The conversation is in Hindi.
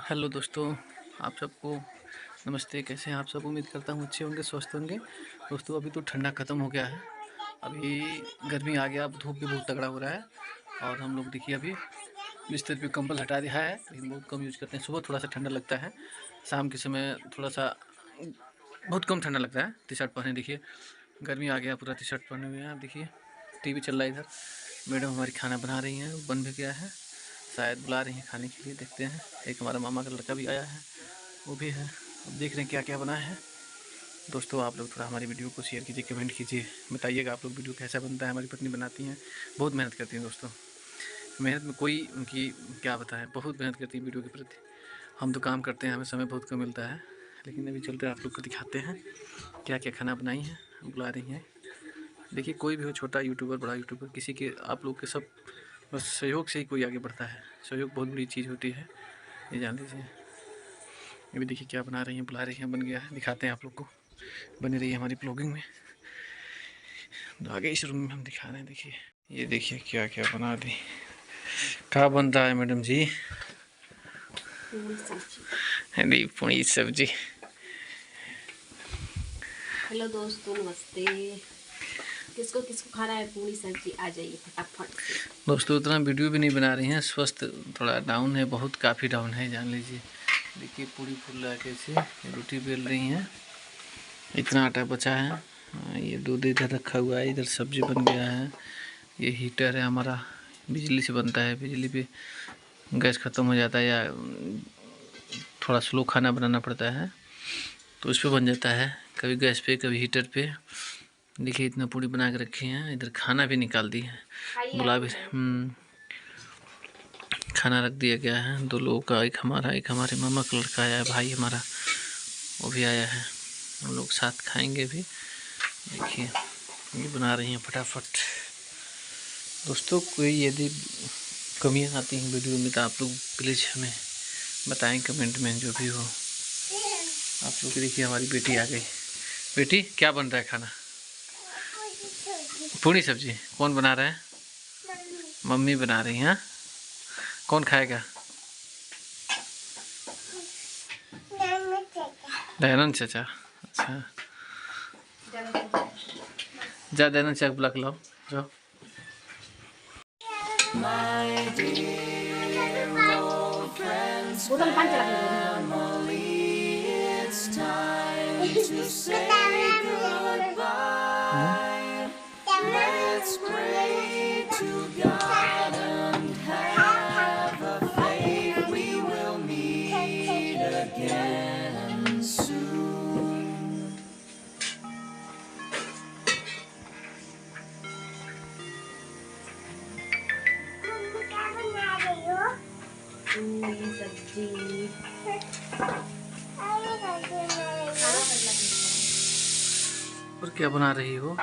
हेलो दोस्तों, आप सबको नमस्ते। कैसे हैं आप सब? उम्मीद करता हूँ अच्छे होंगे, स्वस्थ होंगे। दोस्तों अभी तो ठंडा ख़त्म हो गया है, अभी गर्मी आ गया, अब धूप भी बहुत तगड़ा हो रहा है। और हम लोग देखिए अभी बिस्तर पे कंबल हटा दिया है, लेकिन बहुत कम यूज़ करते हैं। सुबह थोड़ा सा ठंडा लगता है, शाम के समय थोड़ा सा बहुत कम ठंडा लगता है। टी शर्ट पहने देखिए, गर्मी आ गया, पूरा टी शर्ट पहने हुए हैं। आप देखिए टीवी चल रहा है इधर, मैडम हमारी खाना बना रही हैं, बन भी गया है, शायद बुला रही हैं खाने के लिए। देखते हैं, एक हमारा मामा का लड़का भी आया है, वो भी है। अब देख रहे हैं क्या क्या बनाया है। दोस्तों आप लोग थोड़ा हमारी वीडियो को शेयर कीजिए, कमेंट कीजिए, बताइएगा आप लोग वीडियो कैसा बनता है। हमारी पत्नी बनाती हैं, बहुत मेहनत करती हैं दोस्तों। मेहनत में कोई उनकी क्या बताएं, बहुत मेहनत करती हैं वीडियो के प्रति। हम तो काम करते हैं, हमें समय बहुत कम मिलता है, लेकिन अभी चलते आप लोग को दिखाते हैं क्या क्या खाना बनाई हैं, बुला रही हैं। देखिए कोई भी हो, छोटा यूट्यूबर बड़ा यूट्यूबर, किसी के आप लोग के सब बस सहयोग से ही कोई आगे बढ़ता है। सहयोग बहुत बड़ी चीज़ होती है, ये जान लीजिए। ये भी देखिए क्या बना रही हैं, बुला रही हैं, बन गया है, दिखाते हैं आप लोग को। बनी रही है हमारी ब्लॉगिंग में। तो आगे इस रूम में हम दिखा रहे हैं। देखिए ये देखिए क्या क्या बना दी। क्या बन रहा है मैडम जी? अरे पूरी सब्जी। हेलो दोस्तों, नमस्ते। किसको किसको खाना है पूरी सब्जी, आ जाइए फटाफट से। दोस्तों उतना वीडियो भी नहीं बना रही हैं, स्वस्थ थोड़ा डाउन है, बहुत काफ़ी डाउन है, जान लीजिए। देखिए पूरी फुल रखे से रोटी बेल रही हैं, इतना आटा बचा है। ये दूध इधर रखा हुआ है, इधर सब्जी बन गया है। ये हीटर है हमारा, बिजली से बनता है। बिजली पे गैस ख़त्म हो जाता है या थोड़ा स्लो खाना बनाना पड़ता है तो उस पर बन जाता है, कभी गैस पे कभी हीटर पे। देखिए इतना पूरी बना के रखी हैं, इधर खाना भी निकाल दी है, बुला भी खाना रख दिया गया है। दो लोगों का, एक हमारा, एक हमारे मामा का लड़का आया है, भाई हमारा वो भी आया है, हम लोग साथ खाएंगे भी। देखिए ये बना रही हैं फटाफट। दोस्तों कोई यदि कमियां आती हैं वीडियो में तो आप लोग प्लीज़ हमें बताएं कमेंट में, जो भी हो। आप लोग देखिए हमारी बेटी आ गई। बेटी क्या बन रहा है खाना? पूरी सब्जी। कौन बना रहा है? मम्मी बना रही हैं। कौन खाएगा? दयानंद चाचा। अच्छा जा दयानंद चाचा बुला के लाओ, जाओ। बोतल पानी चला के सब्जी। और क्या बना रही हो?